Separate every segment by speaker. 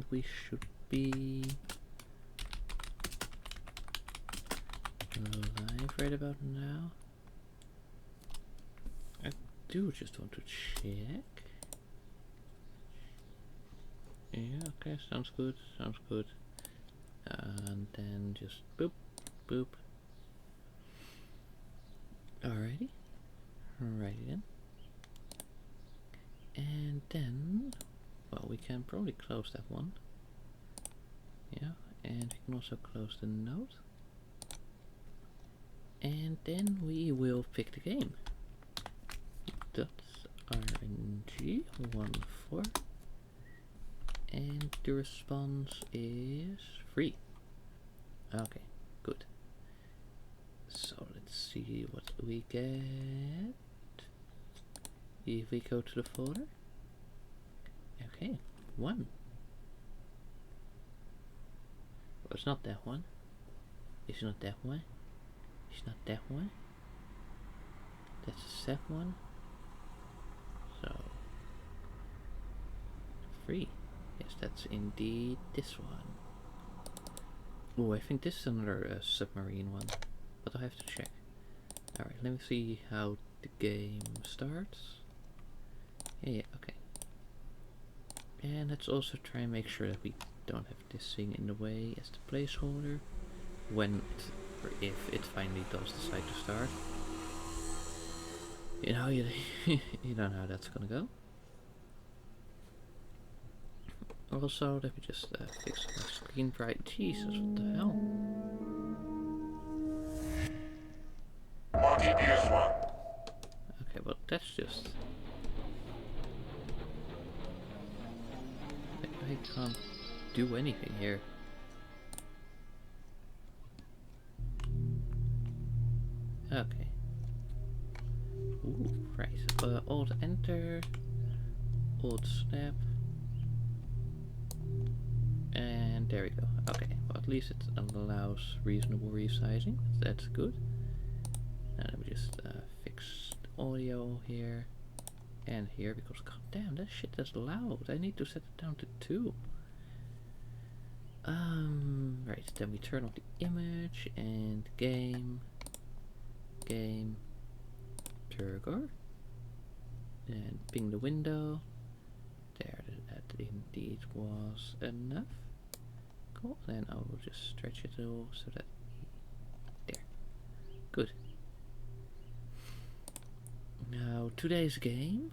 Speaker 1: we should be live right about now. I do just want to check. Yeah, okay, sounds good, sounds good. And then just boop, boop. Alrighty. Righty then. And then, well, we can probably close that one. Yeah, and we can also close the node. And then we will pick the game. That's RNG14. And the response is free. Okay, good. So let's see what we get. If we go to the folder. Okay, 1. Well, it's not that one. It's not that one. It's not that one. That's the set one. So 3. Yes, that's indeed this one. Oh, I think this is another submarine one, but I have to check. Alright, let me see how the game starts. Yeah, okay. And let's also try and make sure that we don't have this thing in the way as the placeholder when or if it finally does decide to start. You know, you don't know how that's gonna go. Also, let me just fix my screen bright. Jesus, what the hell?
Speaker 2: RTPS 1.
Speaker 1: Okay, but that's just... I can't do anything here. Okay. Ooh, right. Alt enter. Alt snap. And there we go. Okay, well at least it allows reasonable resizing. That's good. Now let me just fix the audio here and here because god damn, that shit is loud. I need to set it down to 2. Right, then we turn off the image and game Turgor. And ping the window. There, that indeed was enough. Cool, then I will just stretch it all so that there. Good. Now today's game,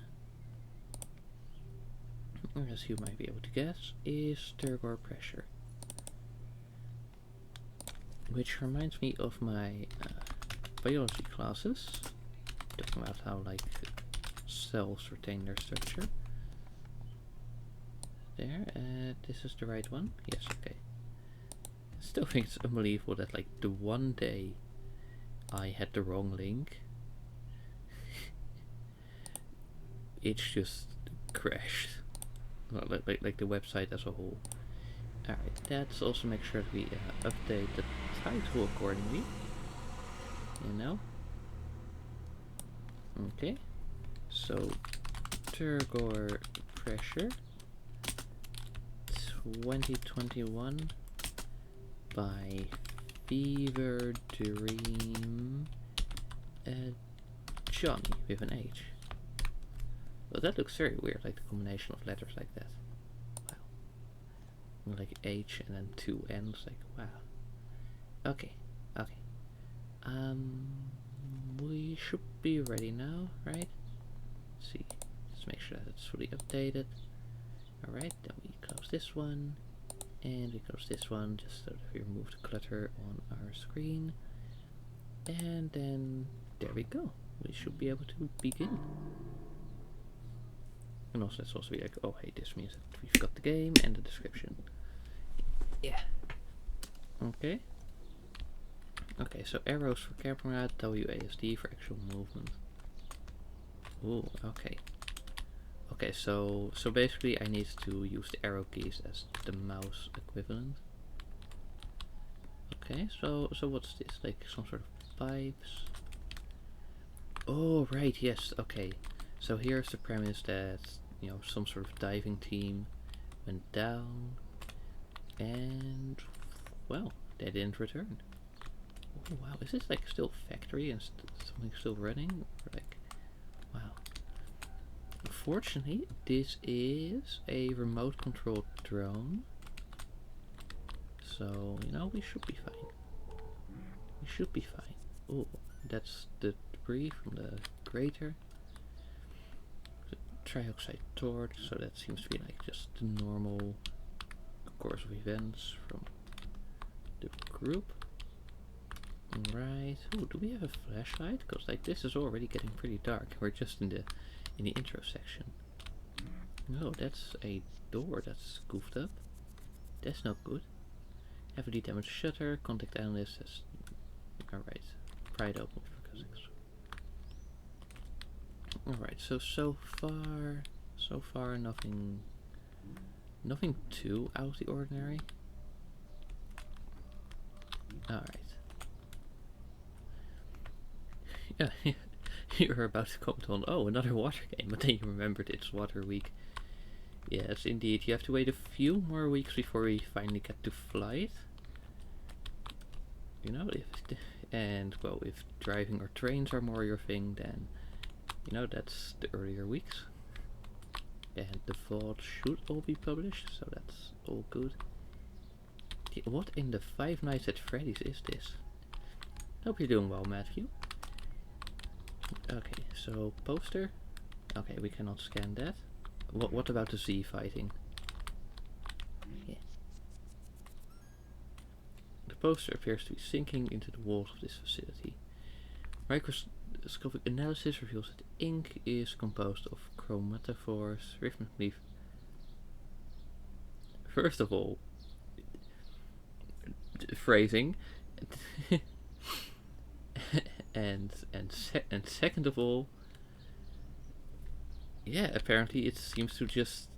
Speaker 1: as you might be able to guess, is Turgor Pressure. Which reminds me of my biology classes, talking about how like cells retain their structure. There, this is the right one. Yes, okay. I still think it's unbelievable that like the one day I had the wrong link, it's just crashed. Well, like the website as a whole. Alright, let's also make sure that we update the title accordingly. You know? Okay. So, Turgor Pressure 2021 by Feverdream Johnny with an H. Well, that looks very weird, like the combination of letters like that. Wow. Like H and then 2 N's, like wow. Okay, okay. We should be ready now, right? Let's see. Let's make sure that it's fully updated. Alright, then we close this one, and we close this one, just so that we remove the clutter on our screen. And then, there we go. We should be able to begin. And also, let's also be like, oh hey, this means that we've got the game and the description. Yeah. Okay. Okay, so arrows for camera, WASD for actual movement. Ooh, okay. Okay, so basically I need to use the arrow keys as the mouse equivalent. Okay, so what's this? Like some sort of pipes? Oh, right, yes, okay. So here's the premise that, you know, some sort of diving team went down And, well, they didn't return. Oh, wow, is this like still factory and something still running? Or like, wow. Unfortunately, this is a remote controlled drone. So, you know, we should be fine. We should be fine. Oh, that's the debris from the crater. The trioxide torch, so that seems to be like just the normal course of events from the group. Right. Oh, do we have a flashlight? Because like this is already getting pretty dark. We're just in the intro section. No, that's a door that's goofed up. That's not good. Heavily damaged shutter. Contact analyst has. Alright. Pry it open for physics. Alright, so far nothing too out of the ordinary. Alright. Yeah, you were about to comment on, oh, another water game, but then you remembered it's water week. Yes, indeed, you have to wait a few more weeks before we finally get to flight. You know, well, if driving or trains are more your thing, then, you know, that's the earlier weeks. And the VOD should all be published, so that's all good. What in the Five Nights at Freddy's is this? Hope you're doing well, Matthew. Okay, so poster. Okay, we cannot scan that. What about the Z fighting? Yeah. The poster appears to be sinking into the walls of this facility. Microscopic analysis reveals that the ink is composed of chromatophores rhythmically. First of all, phrasing, and second of all, yeah, apparently it seems to just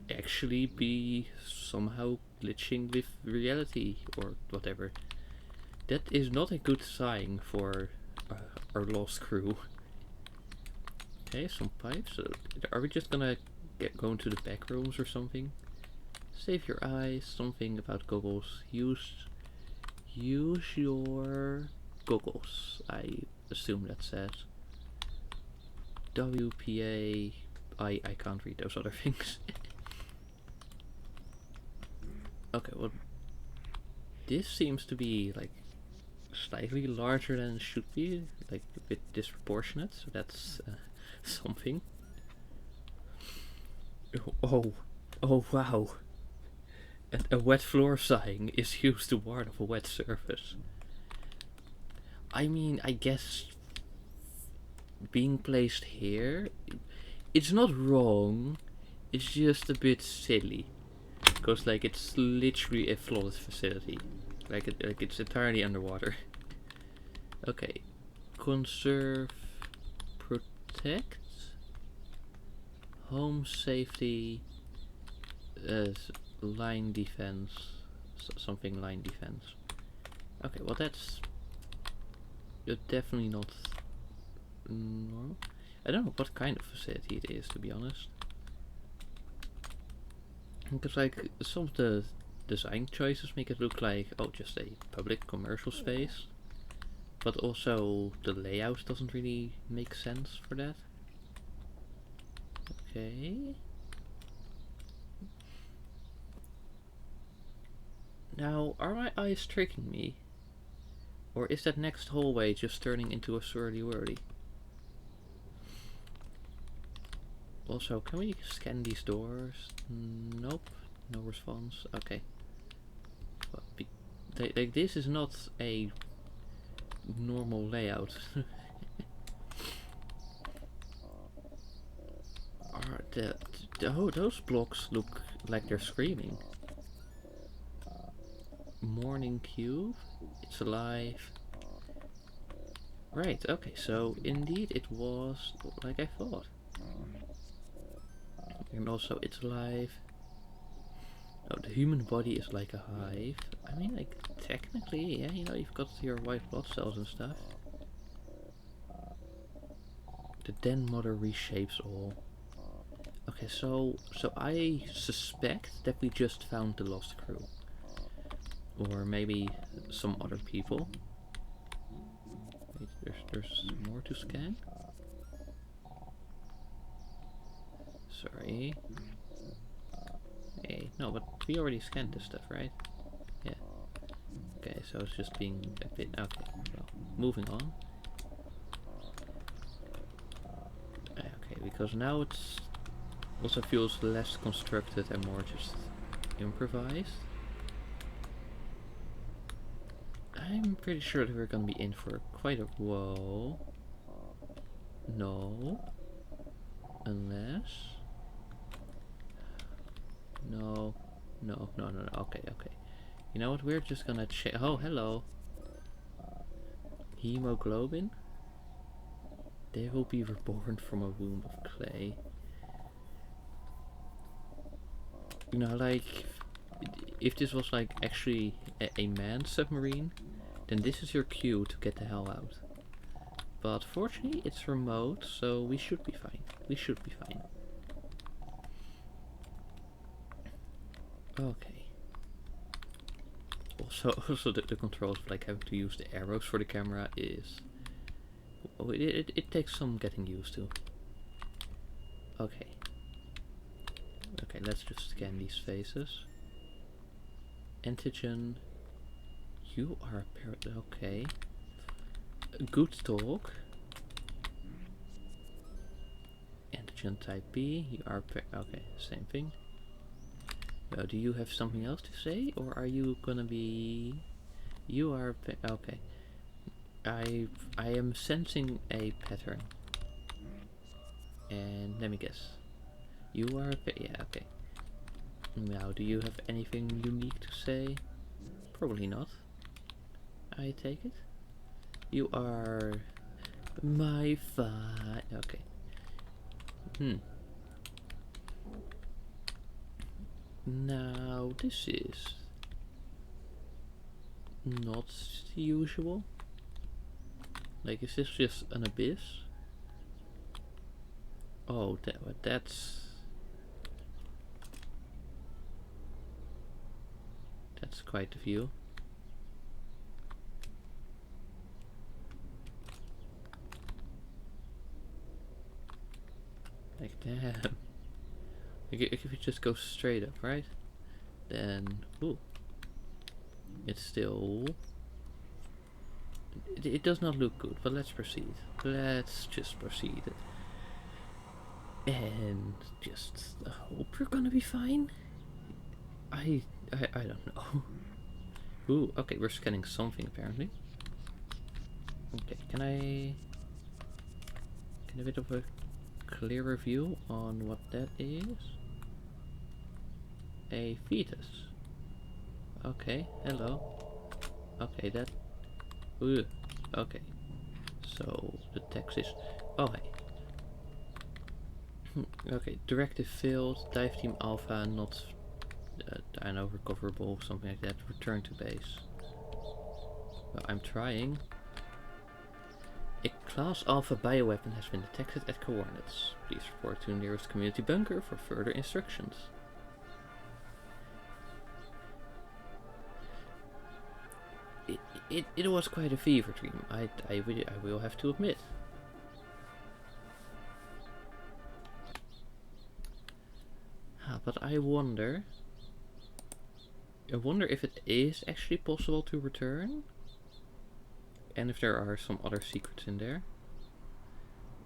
Speaker 1: actually be somehow glitching with reality or whatever. That is not a good sign for our lost crew. Okay, some pipes. Are we just gonna go into the back rooms or something? Save your eyes. Something about goggles. Use your goggles. I assume that says WPA. I can't read those other things. Okay, well, this seems to be like slightly larger than it should be, like a bit disproportionate, so that's something. Oh wow. A wet floor sign is used to warn of a wet surface. I mean, I guess being placed here, it's not wrong, it's just a bit silly. Because like it's literally a flawless facility. Like it's entirely underwater. Okay. Conserve, protect, home safety, line defense, something line defense. Okay, well that's definitely not normal. I don't know what kind of facility it is, to be honest. Because like some of the design choices make it look like, oh, just a public commercial space, but also the layout doesn't really make sense for that. Okay. Now, are my eyes tricking me? Or is that next hallway just turning into a swirly-whirly? Also, can we scan these doors? Nope, no response. Okay. Well, like this is not a normal layout. Those blocks look like they're screaming. Morning cube. It's alive. Right. Okay. So indeed, it was like I thought. And also it's alive. Oh, the human body is like a hive. I mean, like, technically, yeah, you know, you've got your white blood cells and stuff. The den mother reshapes all. Okay, so I suspect that we just found the lost crew. Or maybe some other people. Wait, there's more to scan? Sorry. Hey, no, but we already scanned this stuff, right? Yeah. Okay, so it's just being a bit... Okay, well, moving on. Okay, because now it's also feels less constructed and more just improvised. I'm pretty sure that we're gonna be in for quite a... Whoa. No. Unless... No. No. Okay. You know what? We're just gonna check... Oh, hello. Hemoglobin? They will be reborn from a womb of clay. You know, like... If this was like actually a manned submarine, then this is your cue to get the hell out. But fortunately it's remote, so we should be fine. Okay. Also the controls of like having to use the arrows for the camera is... Oh, it takes some getting used to. Okay. Okay, let's just scan these faces. Antigen. You are apparently... Okay. Good talk. Antigen type B. You are... Okay, same thing. Do you have something else to say? Or are you gonna be... You are... Okay. I am sensing a pattern. And let me guess. You are... Yeah, okay. Now, do you have anything unique to say? Probably not. I take it. You are... My Okay. Now, this is... not usual. Like, is this just an abyss? Oh, that's... That's quite a view. Like, damn. If you just go straight up, right? Then, ooh. It's still... It does not look good, but let's proceed. Let's just proceed. And just hope we're gonna be fine. I don't know. Ooh, okay, we're scanning something apparently. Okay, can I get a bit of a clearer view on what that is? A fetus. Okay, hello. Okay, that... Ooh, okay. So, the text is... Oh, hey. Okay, directive failed. Dive team alpha not... Dino recoverable, something like that. Return to base. Well, I'm trying. A Class Alpha bioweapon has been detected at coordinates. Please report to the nearest community bunker for further instructions. It was quite a fever dream, I will have to admit. But I wonder if it is actually possible to return. And if there are some other secrets in there.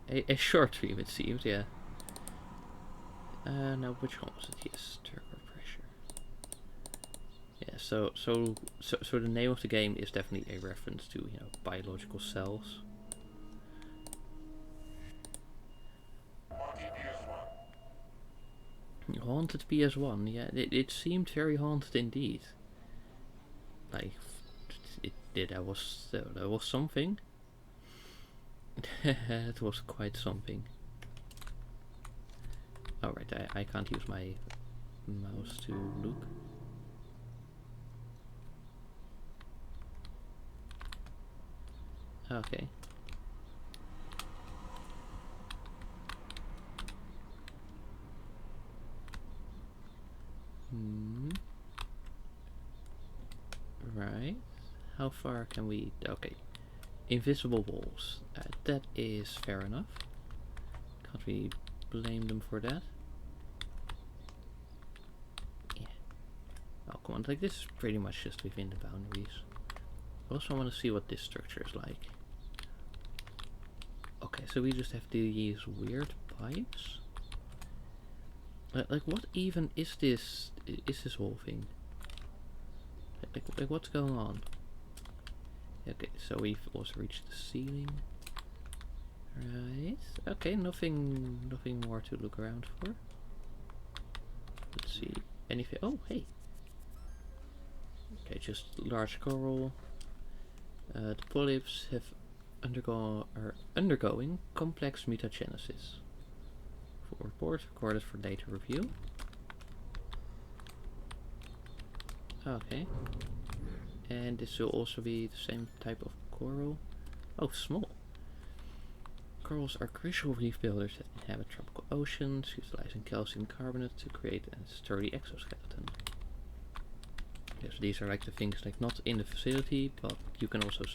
Speaker 1: A short dream, it seems, yeah. Now which one was it? Yes, Turgor pressure. Yeah, so the name of the game is definitely a reference to, you know, biological cells. Haunted PS1, yeah, it seemed very haunted indeed. Like, that was something. It was quite something. Alright, I can't use my mouse to look. Okay. Right. How far can we... Okay. Invisible walls. That is fair enough. Can't really blame them for that. Yeah. Oh, come on. Like, this is pretty much just within the boundaries. I also want to see what this structure is like. Okay, so we just have these weird pipes. Like what even is this? Is this whole thing? Like what's going on? Okay, so we've also reached the ceiling. Right. Okay, nothing more to look around for. Let's see. Anything? Oh, hey. Okay, just large coral. The polyps are undergoing complex mutagenesis. For report recorded for later review. Okay. And this will also be the same type of coral. Oh, small. Corals are crucial reef builders that inhabit tropical oceans, utilizing calcium carbonate to create a sturdy exoskeleton. Yes, these are like the things like not in the facility, but you can also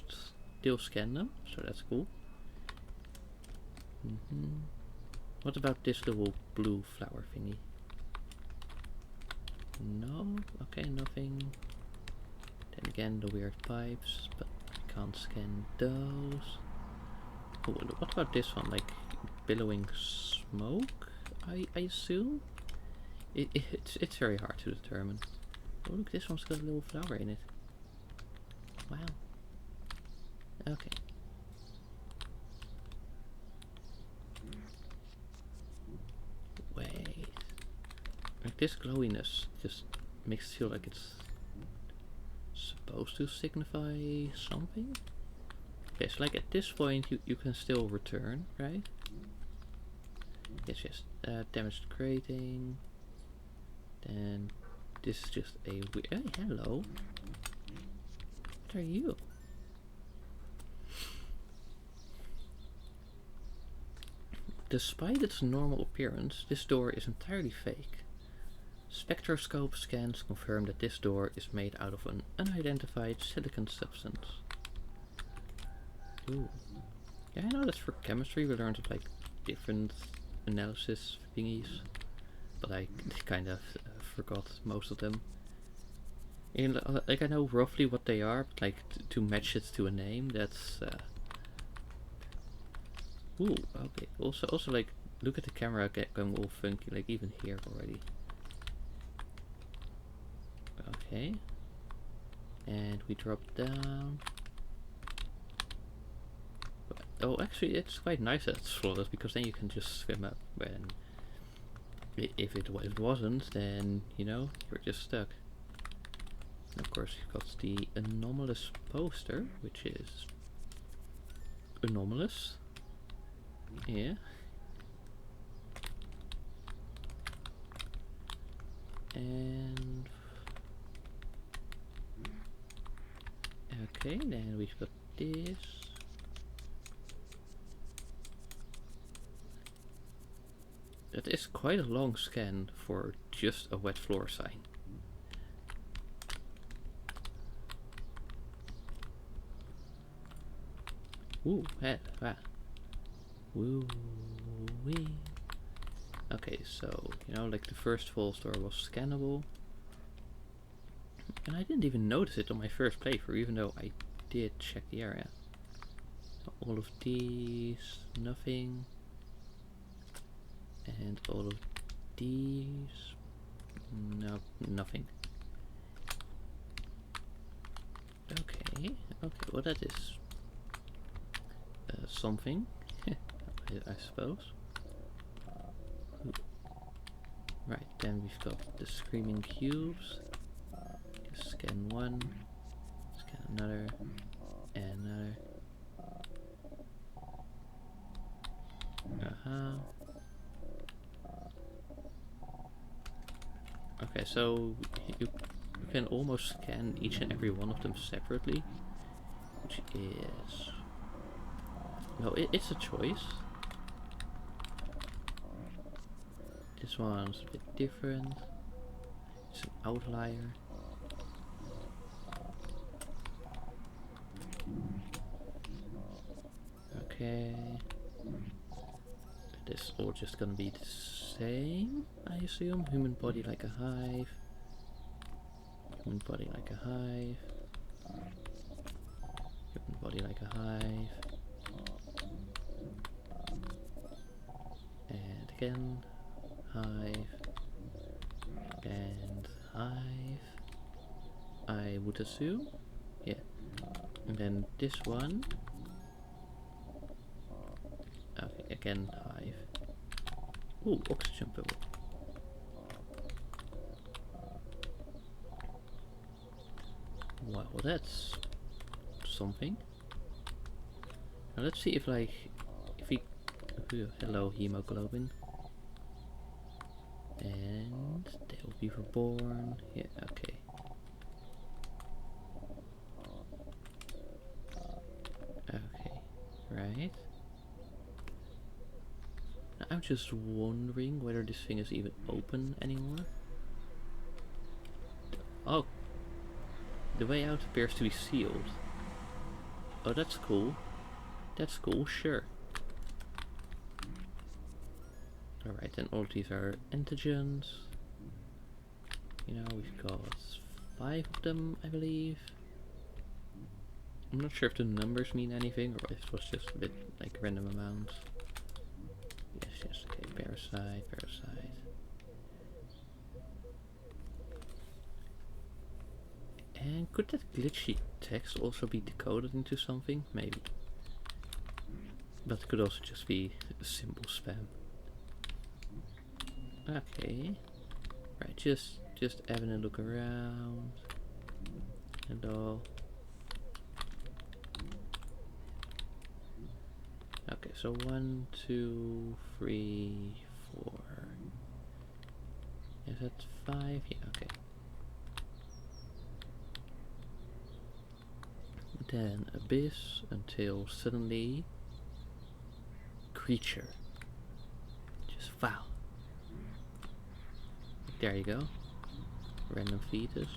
Speaker 1: still scan them, so that's cool. What about this little blue flower thingy? No? Okay, nothing. Then again, the weird pipes, but I can't scan those. Oh, what about this one? Like billowing smoke, I assume? It's very hard to determine. Oh look, this one's got a little flower in it. Wow. Okay. Wait. Like this glowiness just makes it feel like it's supposed to signify something? Okay, so like at this point you can still return, right? Yes, damaged grating. Then this is just a weird... Hey, hello. What are you? Despite its normal appearance, this door is entirely fake. Spectroscope scans confirm that this door is made out of an unidentified silicon substance. Ooh. Yeah, I know that's for chemistry. We learned of like different analysis thingies, but I kind of forgot most of them. And, like I know roughly what they are, but like to match it to a name, that's. Ooh, okay. Also like look at the camera going all funky, like even here already. Okay. And we drop down. Oh, actually, it's quite nice that it's flawless because then you can just swim up. When if it wasn't, then you know you're just stuck. And of course, you've got the anomalous poster, which is anomalous. Yeah. And okay, then we've got this. That is quite a long scan for just a wet floor sign. Ooh, wow. Woo wee. Okay, so, you know, like the first false door was scannable. And I didn't even notice it on my first playthrough, even though I did check the area. All of these, nothing. And all of these, no, nothing. Okay, well that is something, I suppose. Ooh. Right, then we've got the screaming cubes. Scan one, scan another, and another. Okay, so you can almost scan each and every one of them separately, which is... No, it's a choice. This one's a bit different. It's an outlier. Okay. This is all just gonna be the same, I assume. Human body like a hive. Human body like a hive. Human body like a hive. And again, hive. And hive. I would assume. Yeah. And then this one. Okay, again, hive. Ooh, oxygen bubble. Wow, that's something. Now let's see if we hello hemoglobin. And they will be reborn. Yeah, okay. Okay, right. Now, I'm just wondering whether this thing is even open anymore. Oh, the way out appears to be sealed. Oh, that's cool. That's cool, sure. Alright, then all of these are antigens. You know, we've got 5 of them, I believe. I'm not sure if the numbers mean anything, or if it was just a bit like random amounts. Yes, okay, parasite. And could that glitchy text also be decoded into something? Maybe. But it could also just be a simple spam. Okay. Right, just having a look around. And all. Okay, so 1, 2, 3, 4. Is that 5? Yeah, okay. Then abyss until suddenly creature. Just wow. There you go. Random fetus.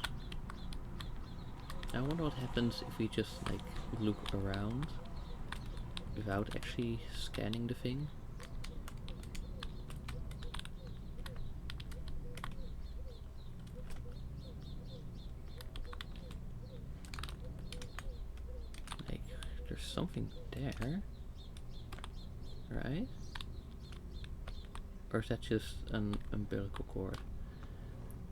Speaker 1: I wonder what happens if we just like look around without actually scanning the thing. Like there's something there. Right? Or is that just an umbilical cord?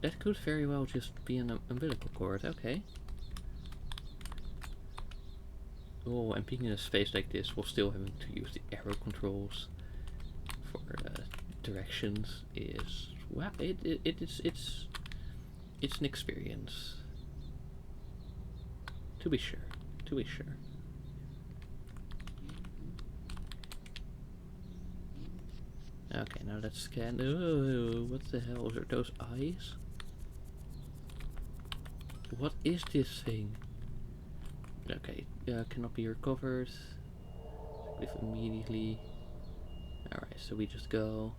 Speaker 1: That could very well just be an umbilical cord, okay. Oh, and being in a space like this, while still having to use the arrow controls for directions is wow. It's an experience. To be sure. To be sure. Okay, now let's scan. Oh, what the hell are those eyes? What is this thing? Okay, cannot be recovered. Live immediately. Alright, so we just go.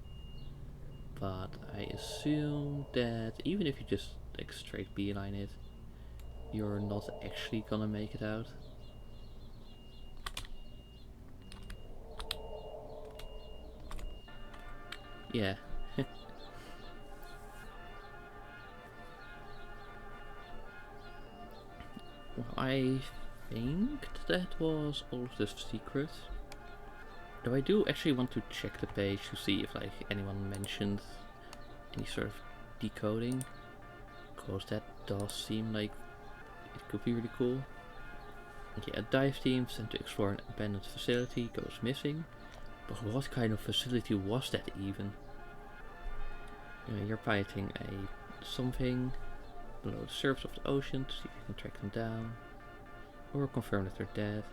Speaker 1: But I assume that even if you just like straight beeline it, you're not actually gonna make it out. Yeah. Well, I think that was all of the secrets. Though I do actually want to check the page to see if like anyone mentioned any sort of decoding, because that does seem like it could be really cool. Yeah, a dive team sent to explore an abandoned facility goes missing. But what kind of facility was that even? You're piloting a something below the surface of the ocean to see if you can track them down. Or confirm that they're dead.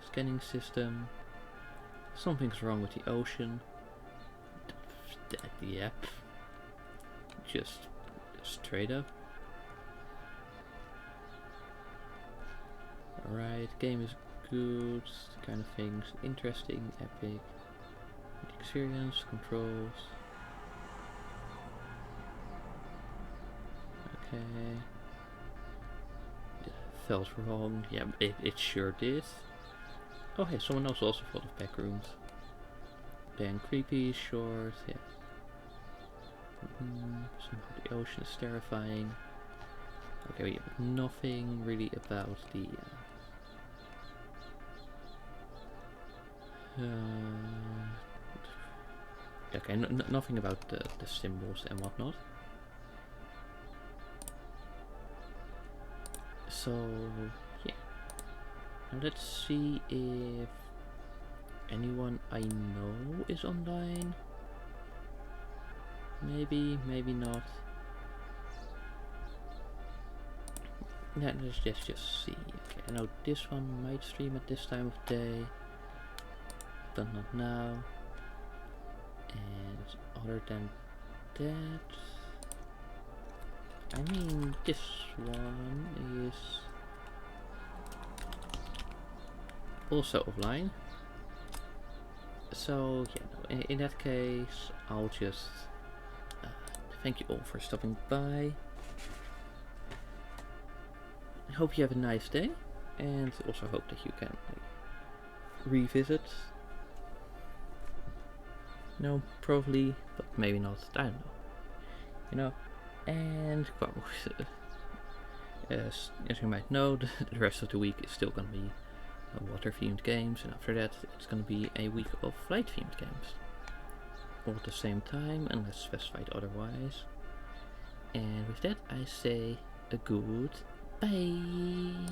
Speaker 1: Scanning system. Something's wrong with the ocean. Yep. Just straight up. Alright, game is good. Kind of things. Interesting, epic. Experience, controls. Okay. It felt wrong. Yeah, it sure did. Oh hey, someone else also thought of back rooms. Then creepy, short, yeah. Somehow the ocean is terrifying. Okay, yeah, but nothing really about the... okay, nothing about the symbols and whatnot. So, yeah. Now let's see if anyone I know is online. Maybe, maybe not. Yeah, let's just see. Okay, I know this one might stream at this time of day, but not now. And other than that, I mean, this one is also offline. So yeah, no, in that case, I'll just thank you all for stopping by. I hope you have a nice day, and also hope that you can revisit. No, probably, but maybe not. I don't know. You know, and well, as you might know, the rest of the week is still gonna be water-themed games, and after that, it's gonna be a week of flight-themed games. All at the same time, unless specified otherwise. And with that, I say a good bye.